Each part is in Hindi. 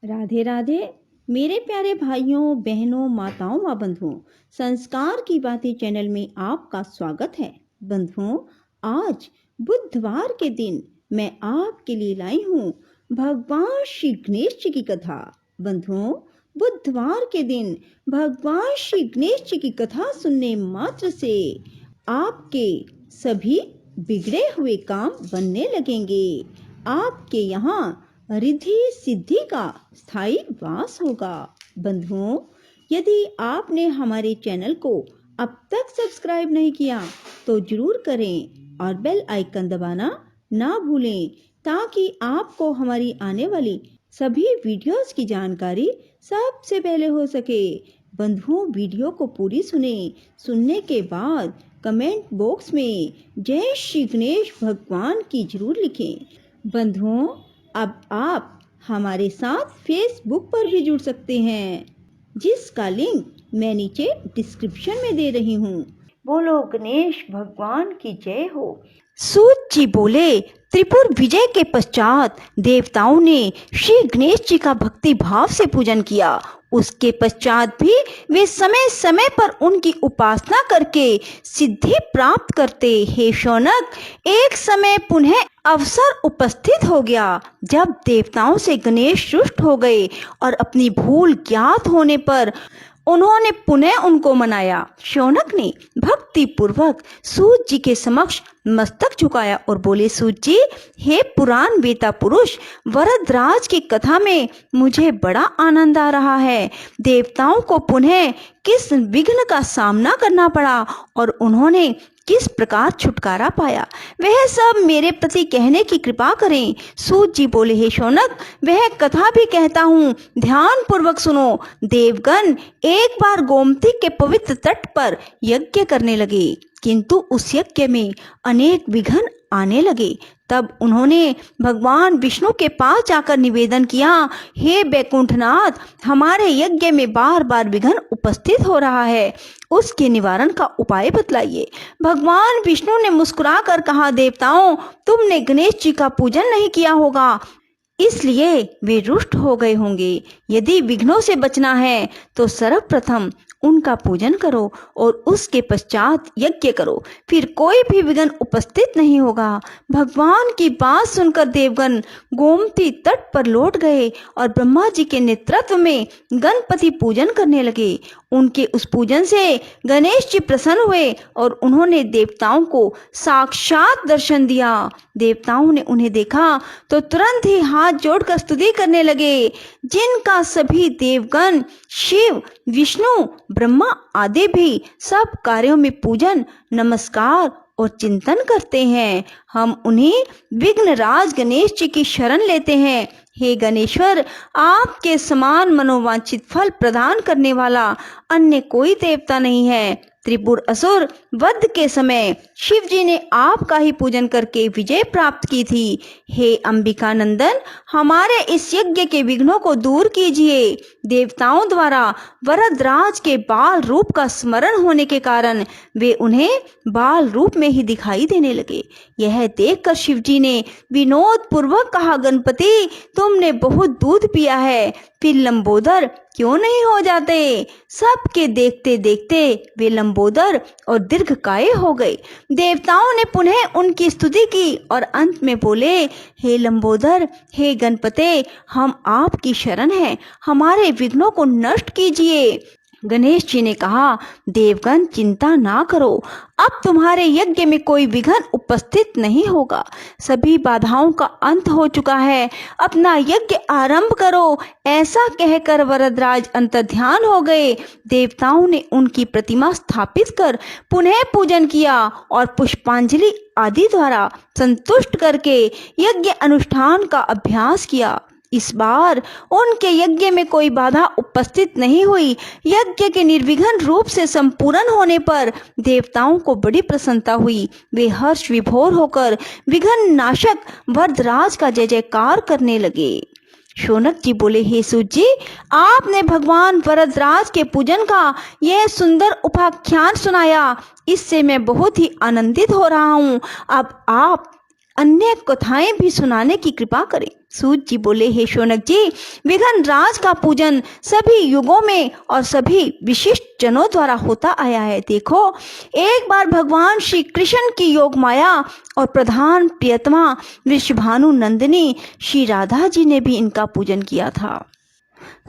राधे राधे मेरे प्यारे भाइयों बहनों माताओं व बंधुओं, संस्कार की बातें चैनल में आपका स्वागत है। बंधुओं, आज बुधवार के दिन मैं आपके लिए लाई हूँ भगवान श्री गणेश जी की कथा। बंधुओं, बुधवार के दिन भगवान श्री गणेश जी की कथा सुनने मात्र से आपके सभी बिगड़े हुए काम बनने लगेंगे। आपके यहाँ रिद्धि सिद्धि का स्थायी वास होगा। बंधुओं, यदि आपने हमारे चैनल को अब तक सब्सक्राइब नहीं किया तो जरूर करें और बेल आइकन दबाना ना भूलें, ताकि आपको हमारी आने वाली सभी वीडियोस की जानकारी सबसे पहले हो सके। बंधुओं, वीडियो को पूरी सुनने के बाद कमेंट बॉक्स में जय श्री गणेश भगवान की जरूर लिखें। बंधुओं, अब आप हमारे साथ फेसबुक पर भी जुड़ सकते हैं, जिसका लिंक मैं नीचे डिस्क्रिप्शन में दे रही हूँ। बोलो गणेश भगवान की जय हो। सूत जी बोले, त्रिपुर विजय के पश्चात देवताओं ने श्री गणेश जी का भक्ति भाव से पूजन किया। उसके पश्चात भी वे समय समय पर उनकी उपासना करके सिद्धि प्राप्त करते। हे शौनक, एक समय पुनः अवसर उपस्थित हो गया जब देवताओं से गणेश रुष्ट हो गए और अपनी भूल ज्ञात होने पर उन्होंने पुनः उनको मनाया। शौनक ने भक्ति पूर्वक सूत जी के समक्ष मस्तक झुकाया और बोले, सूत जी, हे पुराण वेता पुरुष, वरदराज की कथा में मुझे बड़ा आनंद आ रहा है। देवताओं को पुनः किस विघ्न का सामना करना पड़ा और उन्होंने किस प्रकार छुटकारा पाया, वह सब मेरे प्रति कहने की कृपा करें। सूत जी बोले, हे शौनक, वह कथा भी कहता हूँ, ध्यान पूर्वक सुनो। देवगण एक बार गोमती के पवित्र तट पर यज्ञ करने लगे, किंतु उस यज्ञ में अनेक विघ्न आने लगे। तब उन्होंने भगवान विष्णु के पास जाकर निवेदन किया, हे बैकुंठनाथ, हमारे यज्ञ में बार बार विघ्न उपस्थित हो रहा है, उसके निवारण का उपाय बतलाइए। भगवान विष्णु ने मुस्कुराकर कहा, देवताओं, तुमने गणेश जी का पूजन नहीं किया होगा, इसलिए वे रुष्ट हो गए होंगे। यदि विघ्नों से बचना है तो सर्वप्रथम उनका पूजन करो और उसके पश्चात यज्ञ करो, फिर कोई भी विघ्न उपस्थित नहीं होगा। भगवान की बात सुनकर देवगण गोमती तट पर लौट गए और ब्रह्मा जी के नेतृत्व में गणपति पूजन करने लगे। उनके उस पूजन से गणेश जी प्रसन्न हुए और उन्होंने देवताओं को साक्षात दर्शन दिया। देवताओं ने उन्हें देखा तो तुरंत ही हाथ जोड़कर स्तुति करने लगे, जिनका सभी देवगण, शिव, विष्णु, ब्रह्मा आदि भी सब कार्यों में पूजन, नमस्कार और चिंतन करते हैं। हम उन्हें विघ्नराज गणेश जी की शरण लेते हैं। हे गणेश्वर, आपके समान मनोवांछित फल प्रदान करने वाला अन्य कोई देवता नहीं है। त्रिपुर असुर वध के समय शिव जी ने आपका ही पूजन करके विजय प्राप्त की थी। हे अंबिका नंदन, हमारे इस यज्ञ के विघ्नों को दूर कीजिए। देवताओं द्वारा वरदराज के बाल रूप का स्मरण होने के कारण वे उन्हें बाल रूप में ही दिखाई देने लगे। यह देखकर शिव जी ने विनोद पूर्वक कहा, गणपति, तुमने बहुत दूध पिया है, फिर लंबोदर क्यों नहीं हो जाते। सबके देखते देखते वे लंबोदर और दीर्घकाय हो गए। देवताओं ने पुनः उनकी स्तुति की और अंत में बोले, हे लंबोदर, हे गणपते, हम आपकी शरण हैं, हमारे विघ्नों को नष्ट कीजिए। गणेश जी ने कहा, देवगण, चिंता ना करो, अब तुम्हारे यज्ञ में कोई विघ्न उपस्थित नहीं होगा। सभी बाधाओं का अंत हो चुका है, अपना यज्ञ आरंभ करो। ऐसा कहकर वरदराज अंतर्ध्यान हो गए। देवताओं ने उनकी प्रतिमा स्थापित कर पुनः पूजन किया और पुष्पांजलि आदि द्वारा संतुष्ट करके यज्ञ अनुष्ठान का अभ्यास किया। इस बार उनके यज्ञ में कोई बाधा उपस्थित नहीं हुई। यज्ञ के निर्विघ्न रूप से संपूर्ण होने पर देवताओं को बड़ी प्रसन्नता हुई। वे हर्ष विभोर होकर विघ्न नाशक वरदराज का जय जयकार करने लगे। शौनक जी बोले, हे सूत जी, आपने भगवान वरदराज के पूजन का यह सुंदर उपाख्यान सुनाया, इससे मैं बहुत ही आनंदित हो रहा हूँ। अब आप अन्य कथाएं भी सुनाने की कृपा करें। सूत जी बोले, हे शौनक जी, विघ्न राज का पूजन सभी युगों में और सभी विशिष्ट जनों द्वारा होता आया है। देखो, एक बार भगवान श्री कृष्ण की योग माया और प्रधान प्रियतमा वृषभानु नंदिनी श्री राधा जी ने भी इनका पूजन किया था।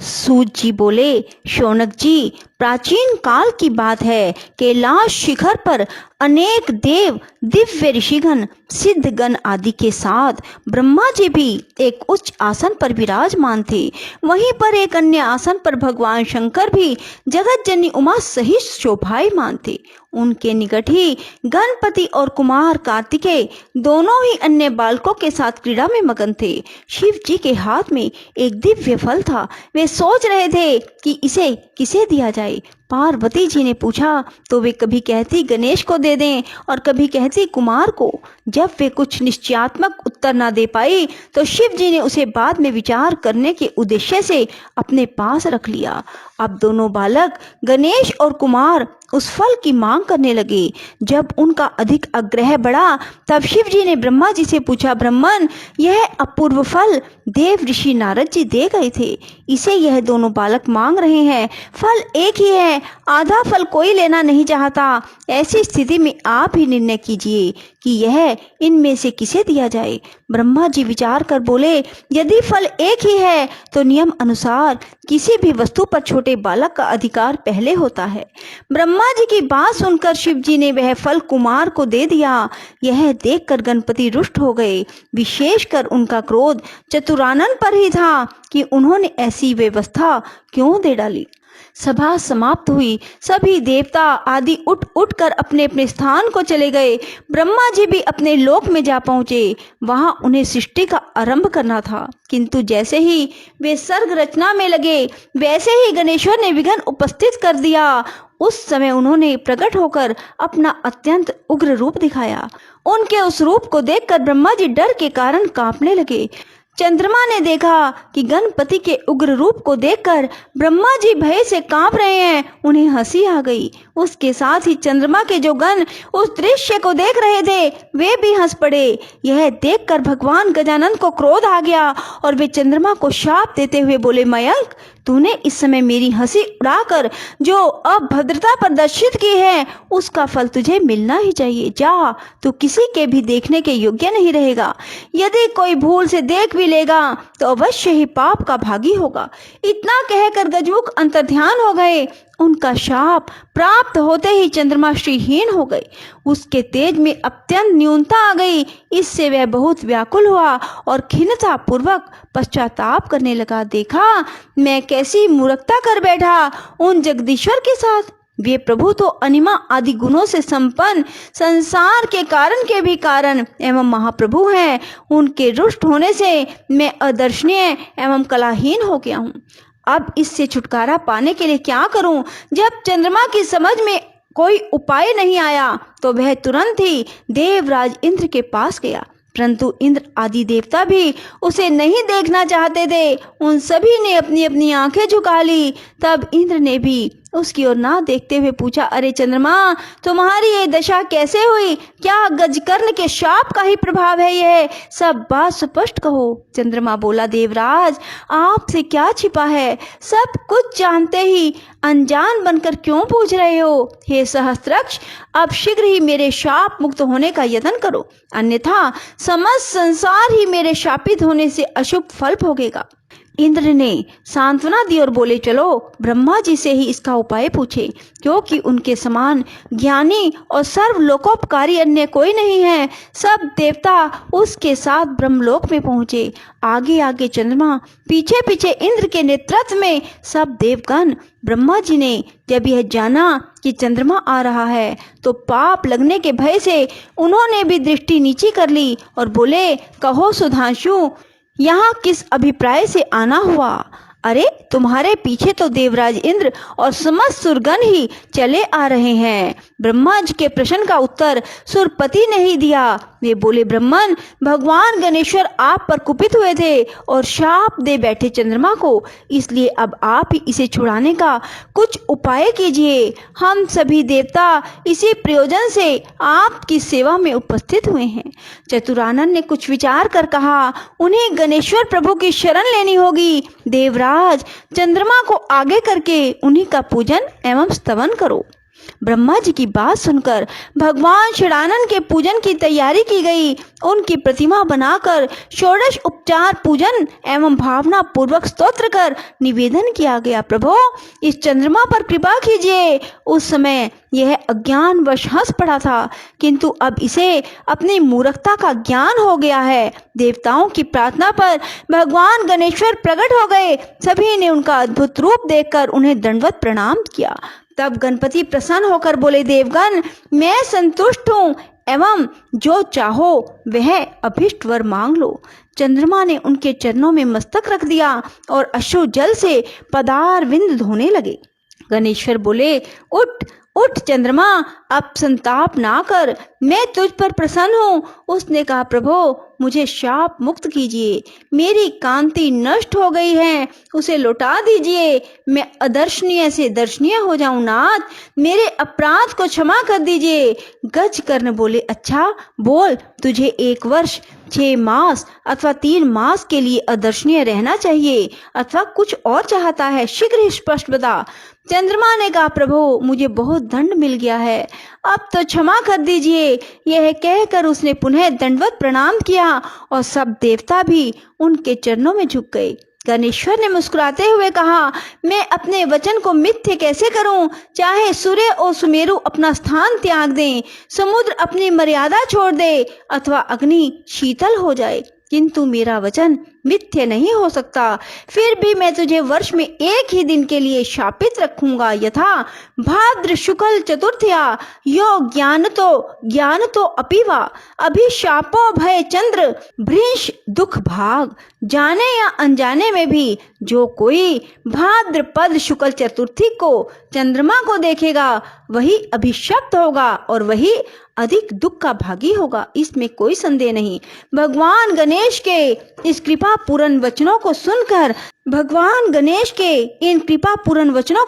सूत जी बोले, शौनक जी, प्राचीन काल की बात है, कैलाश शिखर पर अनेक देव, दिव्य ऋषिगण, सिद्धगण आदि के साथ ब्रह्मा जी भी एक उच्च आसन पर विराजमान थे। वहीं पर एक अन्य आसन पर भगवान शंकर भी जगत जननी उमा सहित शोभायमान थे। उनके निकट ही गणपति और कुमार कार्तिकेय दोनों ही अन्य बालकों के साथ क्रीड़ा में मगन थे। शिव जी के हाथ में एक दिव्य फल था। वे सोच रहे थे कि इसे किसे दिया जाए। पार्वती जी ने पूछा तो वे कभी कहती गणेश को दे दें और कभी कहती कुमार को। जब वे कुछ निश्चयात्मक उत्तर ना दे पाई तो शिव जी ने उसे बाद में विचार करने के उद्देश्य से अपने पास रख लिया। अब दोनों बालक गणेश और कुमार उस फल की मांग करने लगे। जब उनका अधिक आग्रह बढ़ा तब शिव जी ने ब्रह्मा जी से पूछा, ब्रह्मन, यह अपूर्व फल देव ऋषि नारद जी दे गए थे, इसे यह दोनों बालक मांग रहे हैं। फल एक ही है, आधा फल कोई लेना नहीं चाहता। ऐसी स्थिति में आप ही निर्णय कीजिए कि यह इनमें से किसे दिया जाए। ब्रह्मा जी विचार कर बोले, यदि फल एक ही है तो नियम अनुसार किसी भी वस्तु पर छोटे बालक का अधिकार पहले होता है। ब्रह्मा जी की बात सुनकर शिव जी ने वह फल कुमार को दे दिया। यह देखकर गणपति रुष्ट हो गए। विशेषकर उनका क्रोध चतुरानन पर ही था कि उन्होंने ऐसी व्यवस्था क्यों दे डाली। सभा समाप्त हुई। सभी देवता आदि उठ उठ कर अपने अपने स्थान को चले गए। ब्रह्मा जी भी अपने लोक में जा पहुंचे। वहां उन्हें सृष्टि का आरंभ करना था, किंतु जैसे ही वे सर्ग रचना में लगे वैसे ही गणेश्वर ने विघ्न उपस्थित कर दिया। उस समय उन्होंने प्रकट होकर अपना अत्यंत उग्र रूप दिखाया। उनके उस रूप को देखकर ब्रह्मा जी डर के कारण कांपने लगे। चंद्रमा ने देखा कि गणपति के उग्र रूप को देखकर ब्रह्मा जी भय से कांप रहे हैं। उन्हें हंसी आ गई। उसके साथ ही चंद्रमा के जो गण उस दृश्य को देख रहे थे वे भी हंस पड़े। यह देखकर भगवान गजानन को क्रोध आ गया और वे चंद्रमा को शाप देते हुए बोले, मयंक, तूने इस समय मेरी हंसी उड़ाकर जो अभद्रता प्रदर्शित की है उसका फल तुझे मिलना ही चाहिए। जा, तू किसी के भी देखने के योग्य नहीं रहेगा। यदि कोई भूल से देख भी लेगा तो अवश्य ही पाप का भागी होगा। इतना कहकर गजमुख अंतर्ध्यान हो गए। उनका शाप प्राप्त होते ही चंद्रमा श्रीहीन हो गए। उसके तेज में अत्यंत न्यूनता आ गई। इससे वह बहुत व्याकुल हुआ और खिन्नता पूर्वक पश्चाताप करने लगा। देखा, मैं कैसी मूर्खता कर बैठा उन जगदीश्वर के साथ। वे प्रभु तो अनिमा आदि गुणों से संपन्न, संसार के कारण के भी कारण एवं महाप्रभु हैं। उनके रुष्ट होने से मैं अदर्शनीय एवं कलाहीन हो गया हूँ। अब इससे छुटकारा पाने के लिए क्या करूं? जब चंद्रमा की समझ में कोई उपाय नहीं आया तो वह तुरंत ही देवराज इंद्र के पास गया, परंतु इंद्र आदि देवता भी उसे नहीं देखना चाहते थे। उन सभी ने अपनी अपनी आंखें झुका ली। तब इंद्र ने भी उसकी ओर ना देखते हुए पूछा, अरे चंद्रमा, तुम्हारी ये दशा कैसे हुई? क्या गजकर्ण के शाप का ही प्रभाव है? यह सब बात स्पष्ट कहो। चंद्रमा बोला, देवराज, आपसे क्या छिपा है? सब कुछ जानते ही अनजान बनकर क्यों पूछ रहे हो? हे सहस्त्रक्ष, अब शीघ्र ही मेरे शाप मुक्त होने का यत्न करो, अन्यथा समस्त संसार ही मेरे शापित होने से अशुभ फल भोगेगा। इंद्र ने सांत्वना दी और बोले, चलो ब्रह्मा जी से ही इसका उपाय पूछे, क्योंकि उनके समान ज्ञानी और सर्वलोकोपकारी अन्य कोई नहीं है। सब देवता उसके साथ ब्रह्मलोक में पहुंचे। आगे आगे चंद्रमा, पीछे पीछे इंद्र के नेतृत्व में सब देवगण। ब्रह्मा जी ने जब यह जाना कि चंद्रमा आ रहा है तो पाप लगने के भय से उन्होंने भी दृष्टि नीची कर ली और बोले, कहो सुधांशु, यहाँ किस अभिप्राय से आना हुआ? अरे तुम्हारे पीछे तो देवराज इंद्र और समस्त सुरगण ही चले आ रहे हैं। ब्रह्मा जी के प्रश्न का उत्तर सुरपति ने ही दिया। वे बोले, ब्रह्मन, भगवान गणेश्वर आप पर कुपित हुए थे और शाप दे बैठे चंद्रमा को, इसलिए अब आप ही इसे छुड़ाने का कुछ उपाय कीजिए। हम सभी देवता इसी प्रयोजन से आपकी सेवा में उपस्थित हुए हैं। चतुरानन ने कुछ विचार कर कहा, उन्हें गणेश्वर प्रभु की शरण लेनी होगी। देवराज, चंद्रमा को आगे करके उन्हीं का पूजन एवं स्तवन करो। ब्रह्मा जी की बात सुनकर भगवान षडानन के पूजन की तैयारी की गई। उनकी प्रतिमा बनाकर षोडश उपचार पूजन एवं भावना पूर्वक स्तोत्र कर निवेदन किया गया, प्रभु इस चंद्रमा पर कृपा कीजिए। उस समय यह अज्ञानवश हंस पड़ा था, किंतु अब इसे अपनी मूर्खता का ज्ञान हो गया है। देवताओं की प्रार्थना पर भगवान गणेश्वर प्रकट हो गए। सभी ने उनका अद्भुत रूप देखकर उन्हें दंडवत प्रणाम किया। तब गणपति प्रसन्न होकर बोले, देवगण, मैं संतुष्ट हूँ एवं जो चाहो वह अभिष्ट वर मांग लो। चंद्रमा ने उनके चरणों में मस्तक रख दिया और अश्रु जल से पदार विंद धोने लगे। गणेश्वर बोले, उठ उठ चंद्रमा, अब संताप ना कर, मैं तुझ पर प्रसन्न हूँ। उसने कहा, प्रभु मुझे शाप मुक्त कीजिए, मेरी कांति नष्ट हो गई है, उसे लौटा दीजिए, मैं अदर्शनीय से दर्शनीय हो जाऊं। नाथ, मेरे अपराध को क्षमा कर दीजिए। गजकर्ण बोले, अच्छा बोल, तुझे 1 वर्ष 6 मास अथवा 3 मास के लिए अदर्शनीय रहना चाहिए अथवा कुछ और चाहता है, शीघ्र ही स्पष्ट बता। चंद्रमा ने कहा, प्रभु मुझे बहुत दंड मिल गया है, अब तो क्षमा कर दीजिए। यह कहकर उसने पुनः दंडवत प्रणाम किया और सब देवता भी उनके चरणों में झुक गए। गणेश्वर ने मुस्कुराते हुए कहा, मैं अपने वचन को मिथ्य कैसे करूं? चाहे सूर्य और सुमेरु अपना स्थान त्याग दें, समुद्र अपनी मर्यादा छोड़ दे अथवा अग्नि शीतल हो जाए, किंतु मेरा वचन मिथ्य नहीं हो सकता। फिर भी मैं तुझे वर्ष में 1 ही दिन के लिए शापित रखूंगा, यथा भाद्र शुक्ल चतुर्थया यो ज्ञान तो अपिवा अभिशापो भय चंद्र भृंश दुख भाग। जाने या अनजाने में भी जो कोई भाद्रपद शुक्ल चतुर्थी को चंद्रमा को देखेगा वही अभिशप्त होगा और वही अधिक दुख का भागी होगा, इसमें कोई संदेह नहीं। भगवान गणेश के इस कृपा पूर्ण वचनों को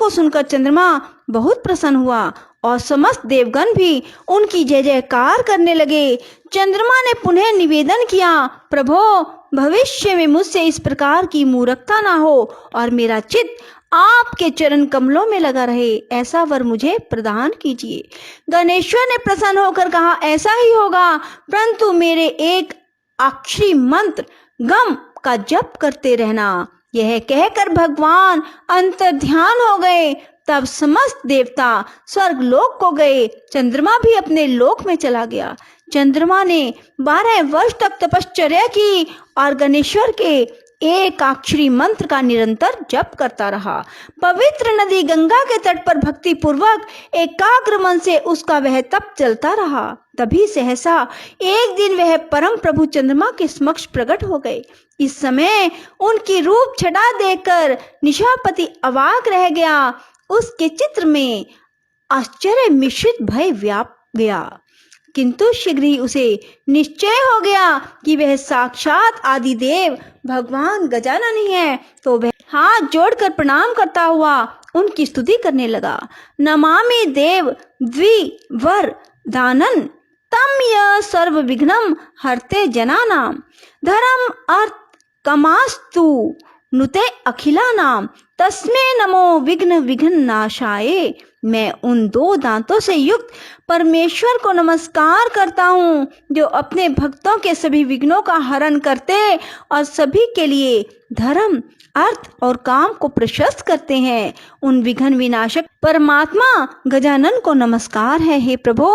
सुनकर चंद्रमा बहुत प्रसन्न हुआ और समस्त देवगण भी उनकी जय जयकार करने लगे। चंद्रमा ने पुनः निवेदन किया, प्रभो भविष्य में मुझसे इस प्रकार की मूर्खता ना हो और मेरा चित्त आपके चरण कमलों में लगा रहे, ऐसा वर मुझे प्रदान कीजिए। गणेश्वर ने प्रसन्न होकर कहा, ऐसा ही होगा, परंतु मेरे एक अक्षरी मंत्र गम का जप करते रहना। यह कहकर भगवान अंतर्ध्यान हो गए। तब समस्त देवता स्वर्ग लोक को गए, चंद्रमा भी अपने लोक में चला गया। चंद्रमा ने 12 वर्ष तक तपश्चर्या की और गणेश्वर के एक अक्षरी मंत्र का निरंतर जप करता रहा। पवित्र नदी गंगा के तट पर भक्ति पूर्वक एकाग्र मन से उसका वह तप चलता रहा। तभी सहसा एक दिन वह परम प्रभु चंद्रमा के समक्ष प्रकट हो गए। इस समय उनकी रूप छटा देखकर निशापति अवाक रह गया। उसके चित्र में आश्चर्य मिश्रित भय व्याप गया, किंतु शीघ्र ही उसे निश्चय हो गया कि वह साक्षात आदिदेव भगवान गजानन ही है। तो वह हाथ जोड़कर प्रणाम करता हुआ उनकी स्तुति करने लगा। नमामि देव द्विवर दानन तम य सर्व विघ्नम हरते जनानाम धर्म अर्थ कमास्तु नुते अखिला नाम तस्मे नमो विघ्न नाशाये। मैं उन 2 दांतों से युक्त परमेश्वर को नमस्कार करता हूँ जो अपने भक्तों के सभी विघ्नों का हरण करते और सभी के लिए धर्म अर्थ और काम को प्रशस्त करते हैं। उन विघ्न विनाशक परमात्मा गजानन को नमस्कार है। हे प्रभु,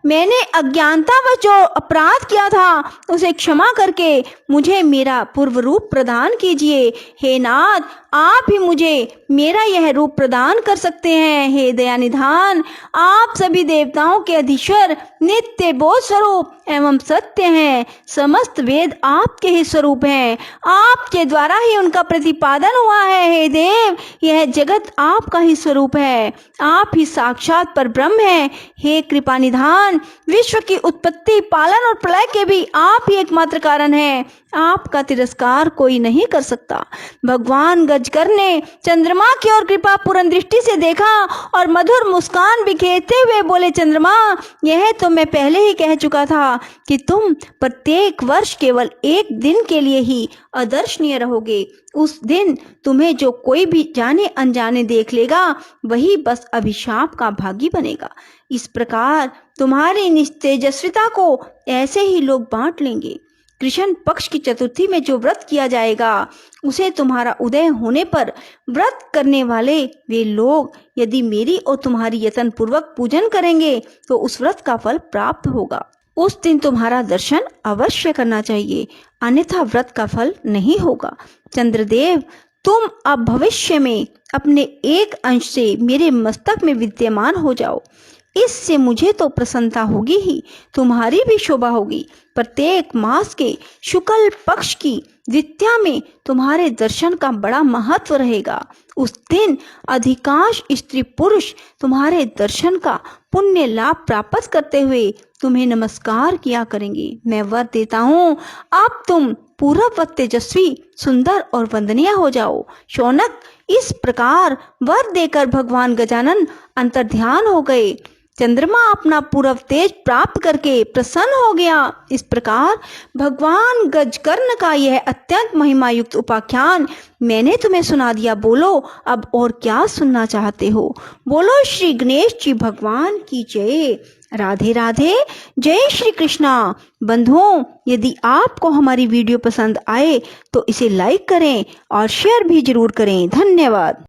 मैंने अज्ञानतावश जो अपराध किया था उसे क्षमा करके मुझे मेरा पूर्व रूप प्रदान कीजिए। हे नाथ, आप ही मुझे मेरा यह रूप प्रदान कर सकते हैं। हे दयानिधान, आप सभी देवताओं वेदताओं के अधीश्वर, नित्य बोध स्वरूप एवं सत्य हैं। समस्त वेद आपके ही स्वरूप हैं, आपके द्वारा ही उनका प्रतिपादन हुआ है। हे देव, यह जगत आपका ही स्वरूप है, आप ही साक्षात पर ब्रह्म हैं। हे कृपा निधान, विश्व की उत्पत्ति, पालन और प्रलय के भी आप ही एकमात्र कारण हैं, आपका तिरस्कार कोई नहीं कर सकता। भगवान गजकर ने चंद्रमा की ओर कृपा पूर्ण दृष्टि से देखा और मधुर मुस्कान बिखेरते हुए बोले, चंद्रमा, यह तो मैं पहले ही कह चुका था कि तुम प्रत्येक वर्ष केवल एक दिन के लिए ही अदर्शनीय रहोगे। उस दिन तुम्हें जो कोई भी जाने अनजाने देख लेगा, वही बस अभिशाप का भागी बनेगा। इस प्रकार तुम्हारी निस्तेजस्विता को ऐसे ही लोग बांट लेंगे। कृष्ण पक्ष की चतुर्थी में जो व्रत किया जाएगा, उसे तुम्हारा उदय होने पर व्रत करने वाले वे लोग यदि मेरी और तुम्हारी यत्न पूर्वक पूजन करेंगे तो उस व्रत का फल प्राप्त होगा। उस दिन तुम्हारा दर्शन अवश्य करना चाहिए, अन्यथा व्रत का फल नहीं होगा। चंद्रदेव, तुम अब भविष्य में अपने एक अंश से मेरे मस्तक में विद्यमान हो जाओ, इससे मुझे तो प्रसन्नता होगी ही, तुम्हारी भी शोभा होगी। प्रत्येक मास के शुक्ल पक्ष की द्वितीया में तुम्हारे दर्शन का बड़ा महत्व रहेगा। उस दिन अधिकांश स्त्री पुरुष तुम्हारे दर्शन का पुण्य लाभ प्राप्त करते हुए तुम्हें नमस्कार किया करेंगे। मैं वर देता हूँ, अब तुम पूर्ववत तेजस्वी, सुंदर और वंदनीय हो जाओ। शौनक इस प्रकार वर देकर भगवान गजानन अंतर्ध्यान हो गए। चंद्रमा अपना पूर्व तेज प्राप्त करके प्रसन्न हो गया। इस प्रकार भगवान गजकर्ण का यह अत्यंत महिमा युक्त उपाख्यान मैंने तुम्हें सुना दिया। बोलो अब और क्या सुनना चाहते हो। बोलो श्री गणेश जी भगवान की जय। राधे राधे, जय श्री कृष्णा। बंधुओं, यदि आपको हमारी वीडियो पसंद आए तो इसे लाइक करें और शेयर भी जरूर करें। धन्यवाद।